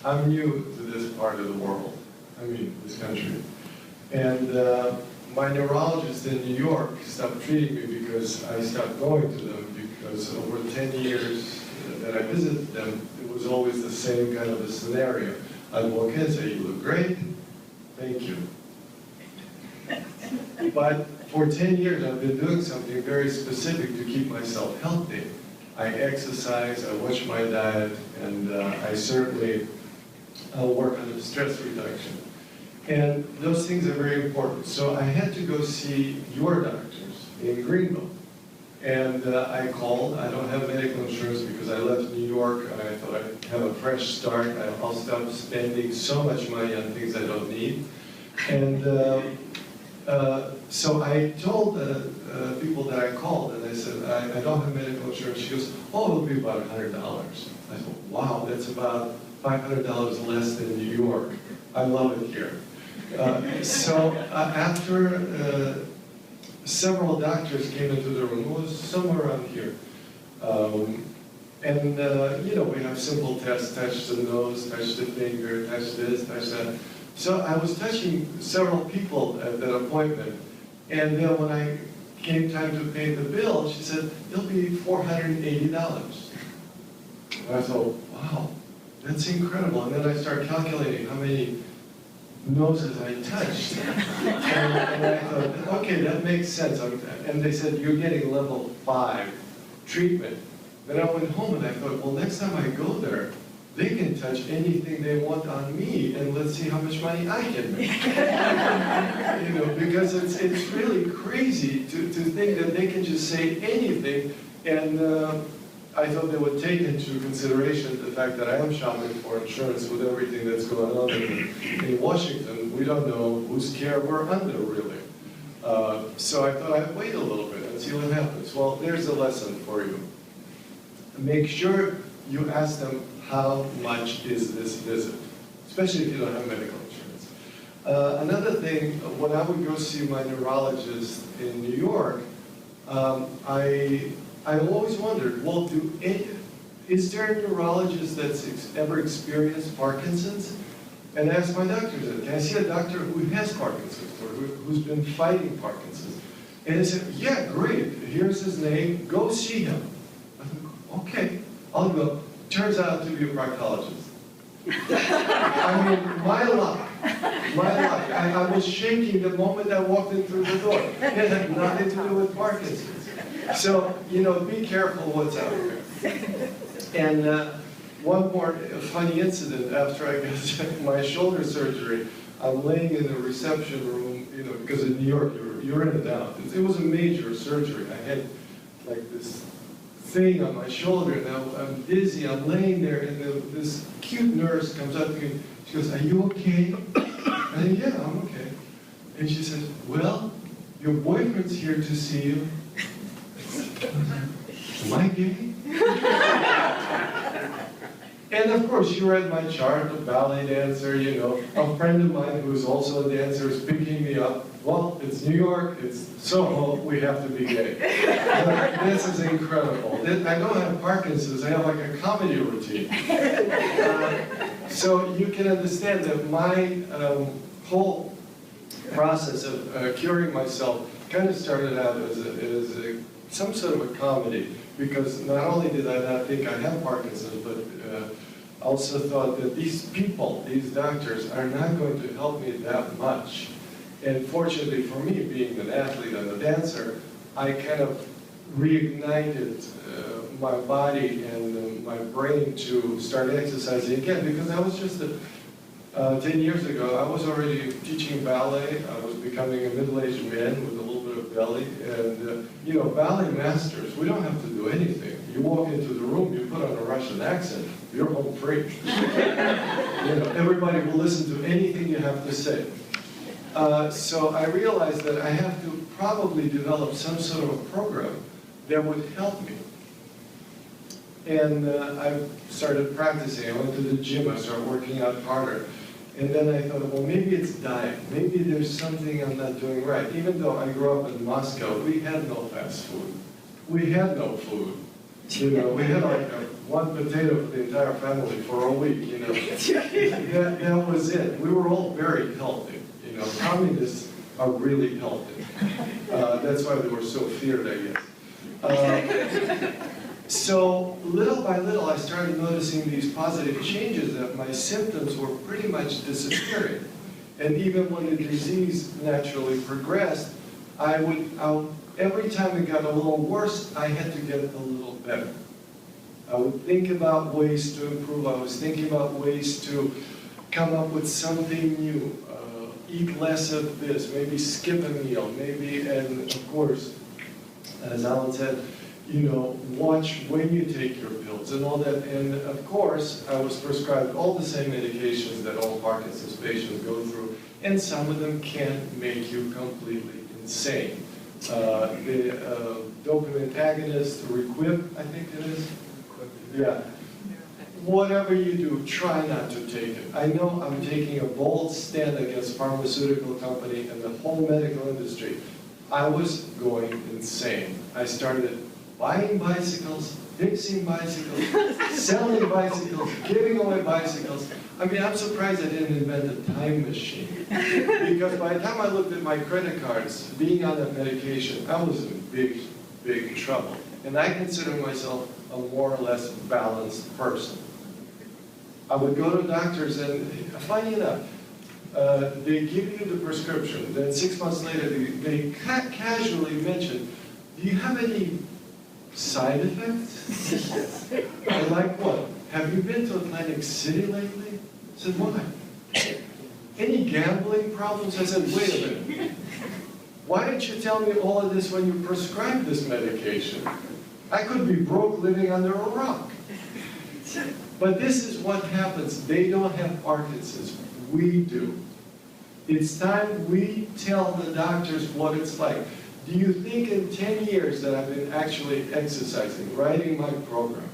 I'm new to this part of the world, I mean, this country. And my neurologist in New York stopped treating me because I stopped going to them, because over 10 years that I visited them, it was always the same kind of a scenario. I'd walk in and say, "You look great, thank you." But for 10 years, I've been doing something very specific to keep myself healthy. I exercise, I watch my diet, and I certainly work on the stress reduction. And those things are very important. So I had to go see your doctors in Greenville. And I called. I don't have medical insurance because I left New York. I thought I'd have a fresh start. I'll stop spending so much money on things I don't need. And so I told the people that I called, and I said, I don't have medical insurance. She goes, "Oh, it'll be about $100. I thought, wow, that's about $500 less than New York. I love it here. So after several doctors came into the room, it was somewhere around here. You know, we have simple tests, touch the nose, touch the finger, touch this, touch that. So I was touching several people at that appointment, and then when I came time to pay the bill, she said, "It'll be $480. And I thought, wow, that's incredible. And then I started calculating how many noses I touched. and I thought, okay, that makes sense. And they said, "You're getting level 5 treatment." Then I went home and I thought, well, next time I go there, they can touch anything they want on me, and let's see how much money I can make. You know, because it's really crazy to think that they can just say anything, and I thought they would take into consideration the fact that I am shopping for insurance with everything that's going on in Washington. We don't know whose care we're under, really. So I thought I'd wait a little bit and see what happens. Well, there's a lesson for you. Make sure you ask them, how much is this visit? Especially if you don't have medical insurance. Another thing, when I would go see my neurologist in New York, I always wondered, well, is there a neurologist that's ever experienced Parkinson's? And I asked my doctor, can I see a doctor who has Parkinson's or who's been fighting Parkinson's? And he said, yeah, great, here's his name, go see him. I thought, okay, I'll go. Turns out to be a proctologist. I mean, my luck. I was shaking the moment I walked in through the door. It had nothing to do with Parkinson's. So, you know, be careful what's out there. And one more funny incident after I got my shoulder surgery, I'm laying in the reception room, you know, because in New York, you're in and out. It was a major surgery. I had like this thing on my shoulder, and I'm dizzy, I'm laying there, and this cute nurse comes up to me, she goes, "Are you okay?" I said, "Yeah, I'm okay." And she says, "Well, your boyfriend's here to see you." Am I gay? And of course, you read my chart, a ballet dancer, you know, a friend of mine who's also a dancer is picking me up. Well, it's New York, it's Soho, we have to be gay. This is incredible. I don't have Parkinson's, I have like a comedy routine. So you can understand that my whole process of curing myself kind of started out as some sort of a comedy, because not only did I not think I had Parkinson's, but also thought that these people, these doctors, are not going to help me that much. And fortunately for me, being an athlete and a dancer, I kind of reignited my body and my brain to start exercising again, because I was just 10 years ago, I was already teaching ballet. I was becoming a middle-aged man with a little bit of belly. And, you know, ballet masters, we don't have to do anything. You walk into the room, you put on a Russian accent, you're home free. You know, everybody will listen to anything you have to say. So I realized that I have to probably develop some sort of a program that would help me. And I started practicing. I went to the gym. I started working out harder. And then I thought, well, maybe it's diet. Maybe there's something I'm not doing right. Even though I grew up in Moscow, we had no fast food. We had no food. You know, we had like one potato for the entire family for a week, you know. That was it. We were all very healthy, you know. Communists are really healthy. That's why they were so feared, I guess. So little by little, I started noticing these positive changes, that my symptoms were pretty much disappearing. And even when the disease naturally progressed, every time it got a little worse, I had to get a little better. I would think about ways to improve. I was thinking about ways to come up with something new. Eat less of this, maybe skip a meal, maybe, and of course, as Alan said, you know, watch when you take your pills and all that. And of course, I was prescribed all the same medications that all Parkinson's patients go through, and some of them can make you completely insane. The dopamine agonist, Requip, I think it is. Yeah. Whatever you do, try not to take it. I know I'm taking a bold stand against pharmaceutical company and the whole medical industry. I was going insane. I started buying bicycles, fixing bicycles, selling bicycles, giving away bicycles. I mean, I'm surprised I didn't invent a time machine. Because by the time I looked at my credit cards, being on that medication, I was in big, big trouble. And I consider myself a more or less balanced person. I would go to doctors and, funny enough, they give you the prescription. Then 6 months later, they casually mention, do you have any side effects? I'm like, what? Have you been to Atlantic City lately? I said, why? Any gambling problems? I said, wait a minute. Why didn't you tell me all of this when you prescribed this medication? I could be broke living under a rock. But this is what happens. They don't have Parkinson's. We do. It's time we tell the doctors what it's like. Do you think in 10 years that I've been actually exercising, writing my program,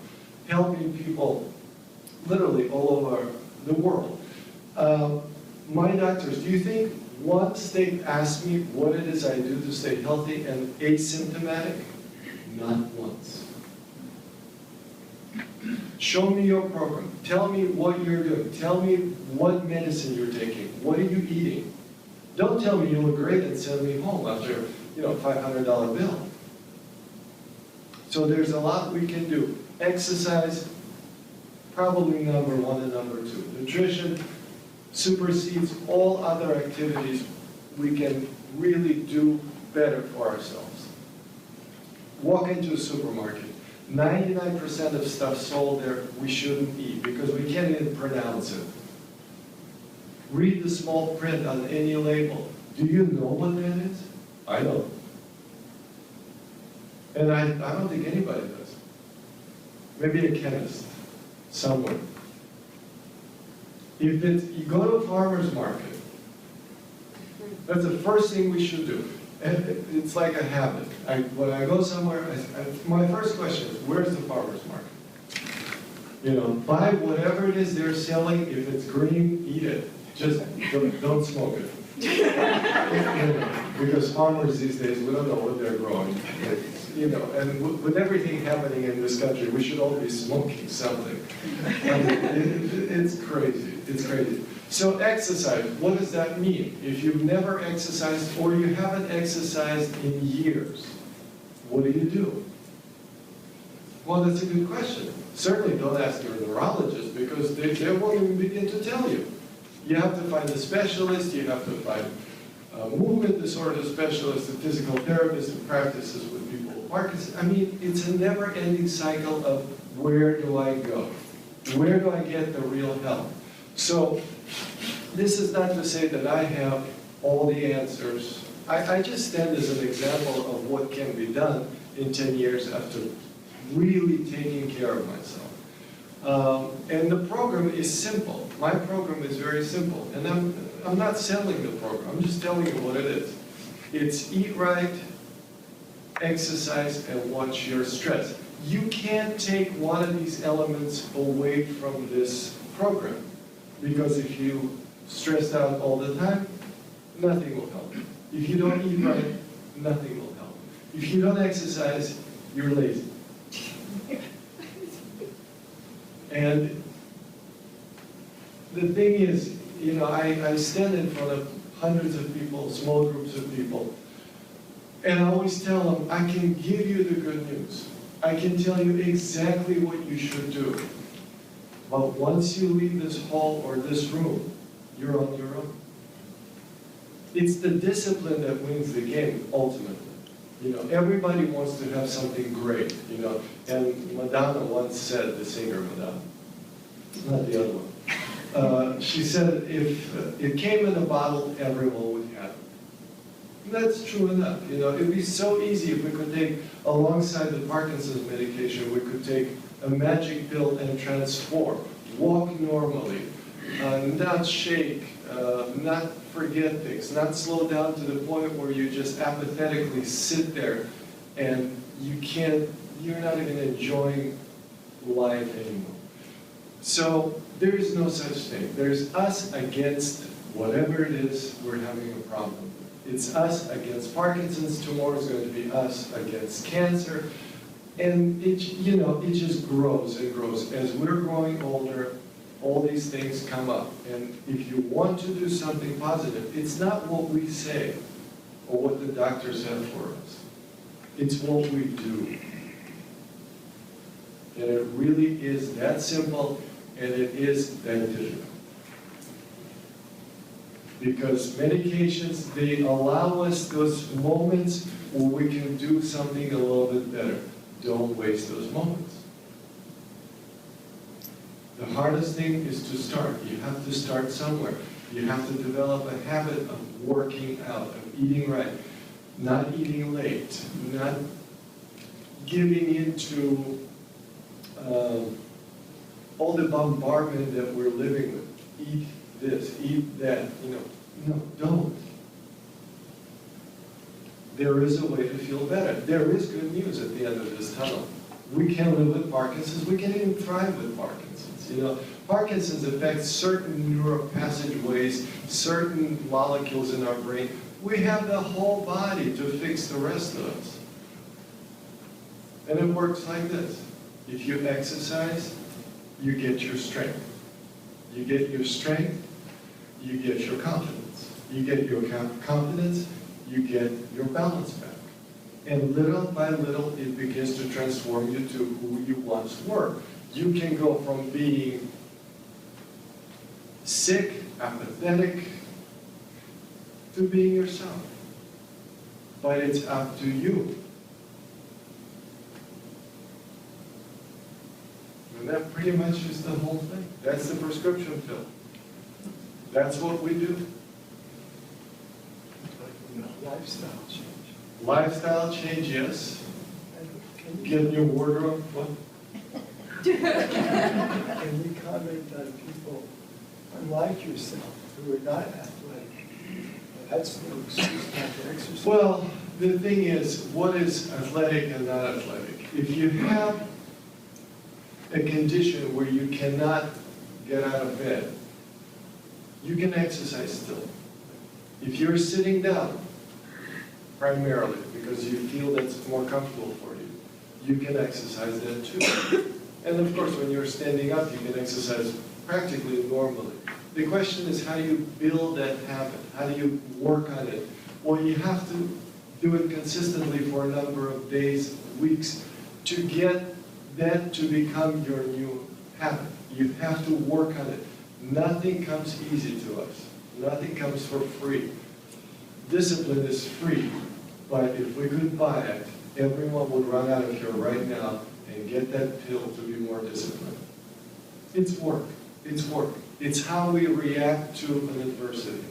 helping people literally all over the world? My doctors, do you think once they've asked me what it is I do to stay healthy and asymptomatic? Not once. Show me your program. Tell me what you're doing. Tell me what medicine you're taking. What are you eating? Don't tell me you look great and send me home after, you know, $500 bill. So there's a lot we can do. Exercise, probably number one and number two. Nutrition supersedes all other activities. We can really do better for ourselves. Walk into a supermarket. 99% of stuff sold there we shouldn't eat because we can't even pronounce it. Read the small print on any label. Do you know what that is? I don't. And I don't think anybody does. Maybe a chemist somewhere. If you go to a farmer's market, that's the first thing we should do. And it's like a habit. When I go somewhere, my first question is, where's the farmer's market? You know, buy whatever it is they're selling. If it's green, eat it. Just don't smoke it. Because farmers these days, we don't know what they're growing. You know, and with everything happening in this country, we should all be smoking something. I mean, it's crazy. It's crazy. So exercise, what does that mean? If you've never exercised or you haven't exercised in years, what do you do? Well, that's a good question. Certainly don't ask your neurologist because they won't even begin to tell you. You have to find a specialist, you have to find a movement disorder specialist, a physical therapist who practices with people with Parkinson's. I mean, it's a never-ending cycle of where do I go? Where do I get the real help? So this is not to say that I have all the answers. I just stand as an example of what can be done in 10 years after really taking care of myself. And the program is simple. My program is very simple. And I'm not selling the program. I'm just telling you what it is. It's eat right, exercise, and watch your stress. You can't take one of these elements away from this program. Because if you stressed out all the time, nothing will help. If you don't eat right, nothing will help. If you don't exercise, you're lazy. And the thing is, you know, I stand in front of hundreds of people, small groups of people, and I always tell them, I can give you the good news. I can tell you exactly what you should do. But once you leave this hall or this room, you're on your own. It's the discipline that wins the game, ultimately. You know, everybody wants to have something great, you know. And Madonna once said, the singer Madonna, not the other one. She said, if it came in a bottle, everyone would have it. And that's true enough. You know, it'd be so easy if we could take, alongside the Parkinson's medication, we could take a magic pill and transform, walk normally, not shake, not forget things, not slow down to the point where you just apathetically sit there and you're not even enjoying life anymore. So there is no such thing. There's us against whatever it is we're having a problem with. It's us against Parkinson's. Tomorrow is going to be us against cancer. And it just grows and grows. As we're growing older, all these things come up. And if you want to do something positive, it's not what we say or what the doctors have for us. It's what we do. And it really is that simple, and it is that difficult. Because medications, they allow us those moments where we can do something a little bit better. Don't waste those moments. The hardest thing is to start. You have to start somewhere. You have to develop a habit of working out, of eating right, not eating late, not giving into all the bombardment that we're living with. Eat this, eat that, no, don't. There is a way to feel better. There is good news at the end of this tunnel. We can live with Parkinson's. We can even thrive with Parkinson's. You know, Parkinson's affects certain neural passageways, certain molecules in our brain. We have the whole body to fix the rest of us. And it works like this. If you exercise, you get your strength. You get your strength, you get your confidence. You get your confidence, you get your balance back. And little by little, it begins to transform you to who you once were. You can go from being sick, apathetic, to being yourself. But it's up to you. And that pretty much is the whole thing. That's the prescription pill. That's what we do. Lifestyle change. Lifestyle change, yes. Get a new wardrobe. What? Can you comment on people unlike yourself who are not athletic? That's no excuse not to exercise. Well, the thing is, what is athletic and not athletic? If you have a condition where you cannot get out of bed, you can exercise still. If you're sitting down, primarily, because you feel that's more comfortable for you, you can exercise then too. And of course, when you're standing up, you can exercise practically normally. The question is, how do you build that habit? How do you work on it? Well, you have to do it consistently for a number of days, weeks, to get that to become your new habit. You have to work on it. Nothing comes easy to us. Nothing comes for free. Discipline is free, but if we could buy it, everyone would run out of here right now and get that pill to be more disciplined. It's work. It's work. It's how we react to an adversity.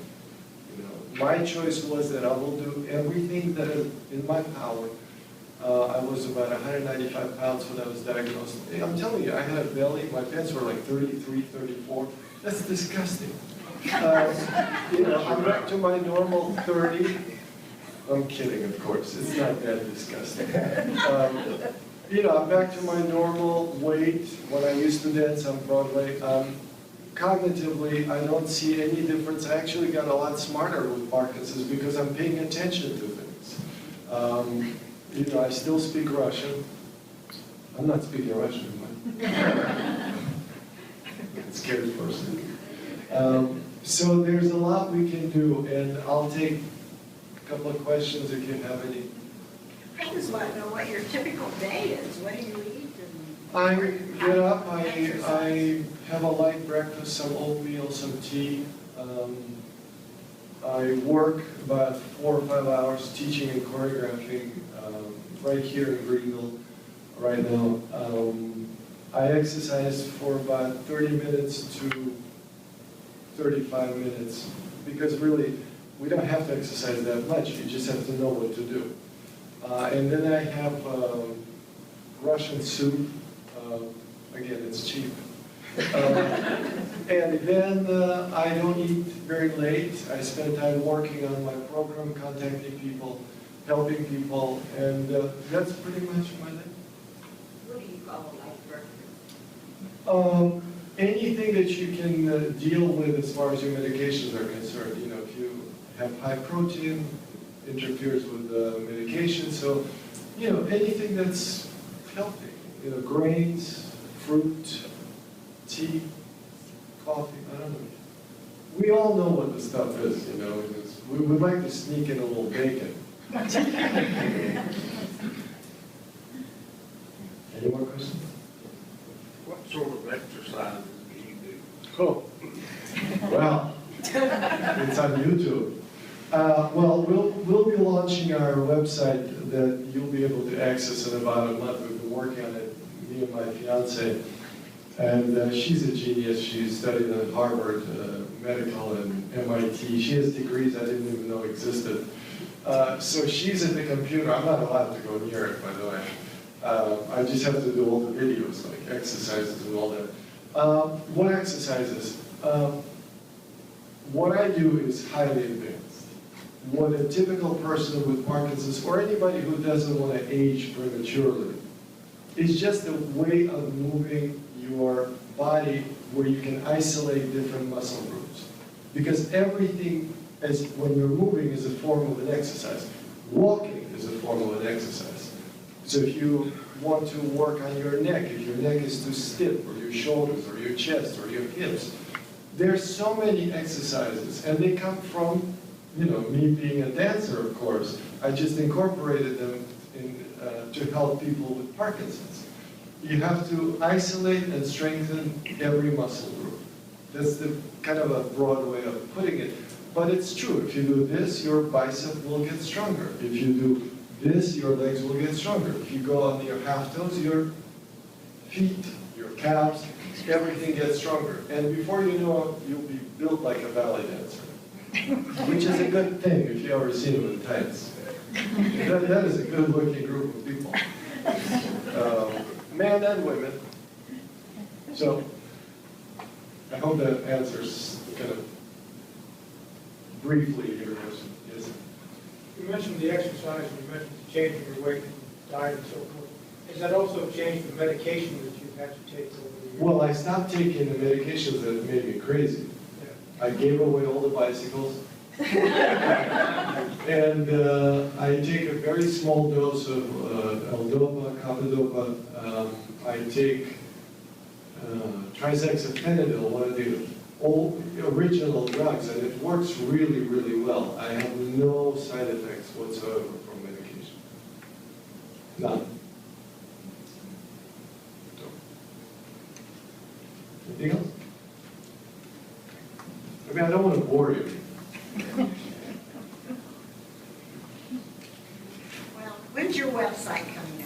You know, my choice was that I will do everything that is in my power. I was about 195 pounds when I was diagnosed. I'm telling you, I had a belly. My pants were like 33, 34. That's disgusting. I'm back to my normal 30. I'm kidding, of course. It's not that disgusting. I'm back to my normal weight when I used to dance on Broadway. Cognitively, I don't see any difference. I actually got a lot smarter with Parkinson's because I'm paying attention to things. I still speak Russian. I'm not speaking Russian, am I? Scared person. So there's a lot we can do, and I'll take a couple of questions if you have any. I just want to know what your typical day is. What do you eat? I get up, I have a light breakfast, some oatmeal, some tea. I work about 4 or 5 hours teaching and choreographing right here in Greenville right now. I exercise for about 30 minutes to 35 minutes because really we don't have to exercise that much, you just have to know what to do. And then I have Russian soup. Again, it's cheap. And then I don't eat very late. I spend time working on my program, contacting people, helping people, and that's pretty much my day. What do you call a light breakfast? Anything that you can deal with as far as your medications are concerned. You know, if you have high protein, interferes with the medication. So, you know, anything that's healthy. You know, grains, fruit, tea, coffee, I don't know. We all know what the stuff is, you know. We would like to sneak in a little bacon. Any more questions? What sort of exercises do you do? Oh, well, it's on YouTube. Well, we'll be launching our website that you'll be able to access in about a month. We've been working on it, me and my fiance. And she's a genius. She studied at Harvard Medical and MIT. She has degrees I didn't even know existed. So she's at the computer. I'm not allowed to go near it, by the way. I just have to do all the videos, like exercises and all that. What exercises? What I do is highly advanced. What a typical person with Parkinson's, or anybody who doesn't want to age prematurely, is just a way of moving your body where you can isolate different muscle groups. Because everything, when you're moving, is a form of an exercise. Walking is a form of an exercise. So if you want to work on your neck, if your neck is too stiff, or your shoulders, or your chest, or your hips, there's so many exercises, and they come from, you know, me being a dancer, of course. I just incorporated them to help people with Parkinson's. You have to isolate and strengthen every muscle group. That's the kind of a broad way of putting it. But it's true, if you do this, your bicep will get stronger. If you do this, your legs will get stronger. If you go on your half toes, your feet, your calves, everything gets stronger. And before you know it, you'll be built like a ballet dancer, which is a good thing if you ever see them in tights. That is a good-looking group of people, men and women. So I hope that answers kind of briefly your question. Yes. You mentioned the exercise, and you mentioned changing your weight, diet, and so forth. Has that also changed the medication that you've had to take over the years? Well, I stopped taking the medications that made me crazy. I gave away all the bicycles. And I take a very small dose of L-Dopa, Carbidopa. I take trisexaphenidil, one of the old original drugs, and it works really, really well. I have no side effects whatsoever from medication. None. Anything else? I mean, I don't want to bore you. Well, when's your website coming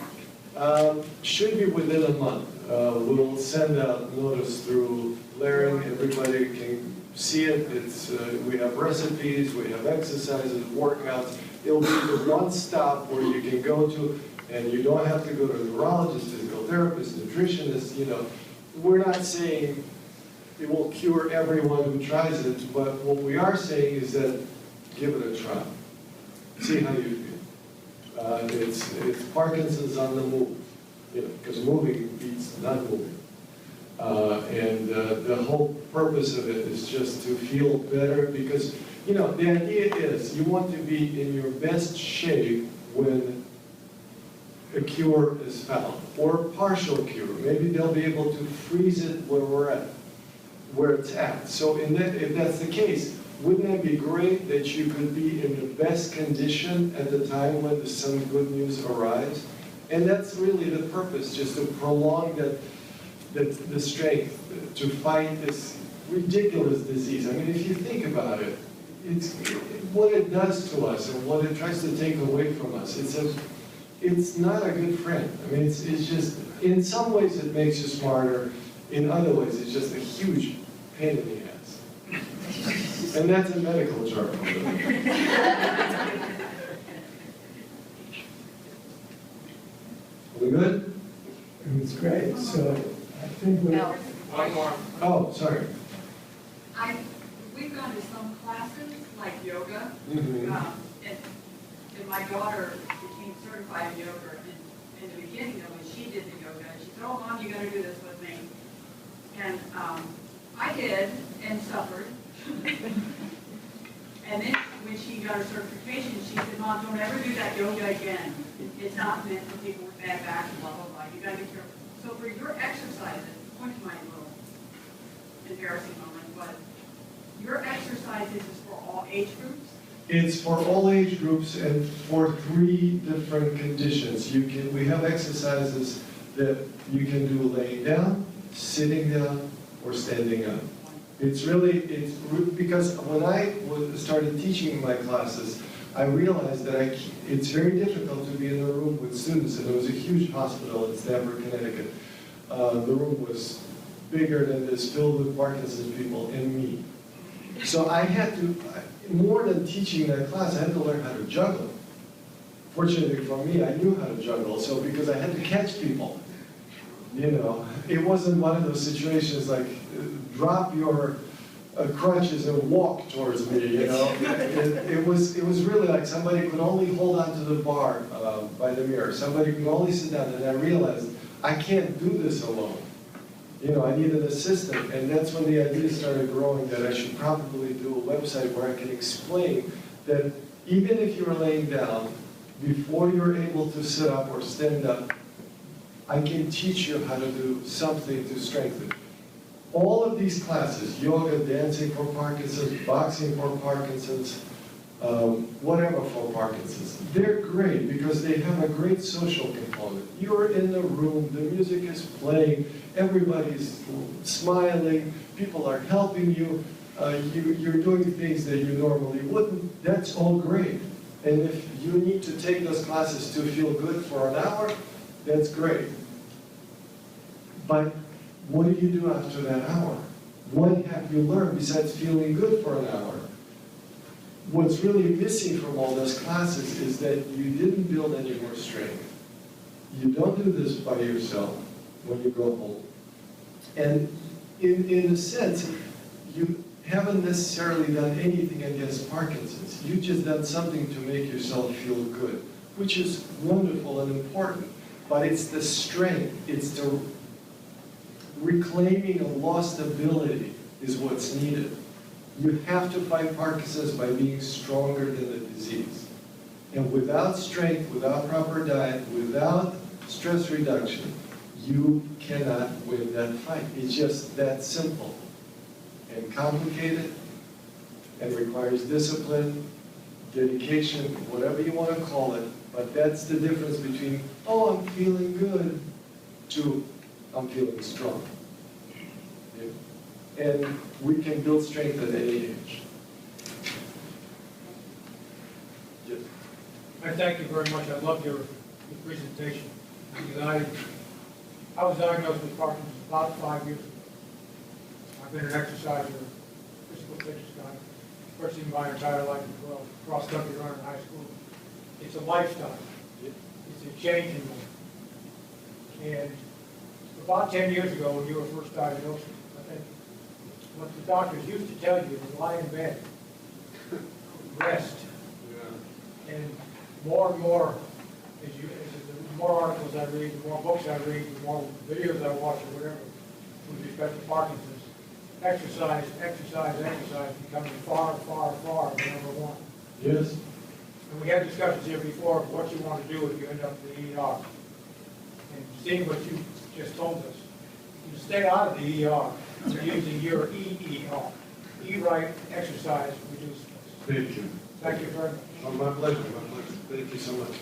out? Should be within a month. We'll send out notice through Laring. Everybody can see it. It's we have recipes, we have exercises, workouts. It'll be the one stop where you can go to, and you don't have to go to a neurologist, physical therapist, nutritionist. You know, we're not saying it will cure everyone who tries it, but what we are saying is that give it a try. See how you feel. It's Parkinson's on the move, you know, because moving beats not moving. The whole purpose of it is just to feel better because, you know, the idea is you want to be in your best shape when a cure is found, or partial cure. Maybe they'll be able to freeze it where it's at. So if that's the case, wouldn't it be great that you could be in the best condition at the time when some good news arrives? And that's really the purpose, just to prolong the strength to fight this ridiculous disease. I mean, if you think about it, it's what it does to us and what it tries to take away from us. It's not a good friend. I mean, it's just, in some ways it makes you smarter. In other ways, it's just a huge pain in the ass. And that's a medical jargon. We good? It was great, so I think we. No. One more. Oh, sorry. We've gone to some classes, like yoga, Mhm. and my daughter became certified in yoga in the beginning, when she did the yoga, and she said, oh, Mom, you gotta do this with me. And I did, and suffered. And then when she got her certification, she said, Mom, don't ever do that yoga again. It's not meant for people with bad back and blah, blah, blah. You gotta be careful. So for your exercises, point to my little embarrassing moment, but your exercises is for all age groups? It's for all age groups and for 3 different conditions. We have exercises that you can do laying down, sitting down, or standing up. It's because when I started teaching my classes, I realized that it's very difficult to be in a room with students, and there was a huge hospital in Stamford, Connecticut. The room was bigger than this, filled with Parkinson's people and me. So I had to, more than teaching that class, I had to learn how to juggle. Fortunately for me, I knew how to juggle, so because I had to catch people. You know, it wasn't one of those situations like, drop your crutches and walk towards me, you know. It was really like somebody could only hold on to the bar by the mirror. Somebody could only sit down, and I realized I can't do this alone. You know, I need an assistant, and that's when the idea started growing that I should probably do a website where I can explain that even if you're laying down, before you're able to sit up or stand up, I can teach you how to do something to strengthen. All of these classes, yoga, dancing for Parkinson's, boxing for Parkinson's, whatever for Parkinson's, they're great because they have a great social component. You're in the room, the music is playing, everybody's smiling, people are helping you, you're doing things that you normally wouldn't. That's all great. And if you need to take those classes to feel good for an hour, that's great. But what do you do after that hour? What have you learned besides feeling good for an hour? What's really missing from all those classes is that you didn't build any more strength. You don't do this by yourself when you go home. And in a sense, you haven't necessarily done anything against Parkinson's. You've just done something to make yourself feel good, which is wonderful and important. But it's the strength, it's the reclaiming a lost ability is what's needed. You have to fight Parkinson's by being stronger than the disease. And without strength, without proper diet, without stress reduction, you cannot win that fight. It's just that simple and complicated and requires discipline, dedication, whatever you want to call it. But that's the difference between, oh, I'm feeling good, to I'm feeling strong. Yeah. And we can build strength at any age. Yes. I thank you very much. I loved your presentation. Because I was diagnosed with Parkinson's about 5 years ago. I've been an exerciser, physical fitness guy, first in my entire life as well, cross-country runner in high school. It's a lifestyle. It's a changing one. And about 10 years ago, when you were first diagnosed, I think, what the doctors used to tell you is lie in bed, rest. Yeah. And more, the more articles I read, the more books I read, the more videos I watch or whatever, with respect to Parkinson's, exercise becoming far the number one. Yes. And we had discussions here before of what you want to do if you end up in the ER. and seeing what you just told us, you stay out of the ER, you're using your EER. Eat-right, exercise, reduce stress. Thank you. Thank you very much. Oh, my pleasure, my pleasure. Thank you so much.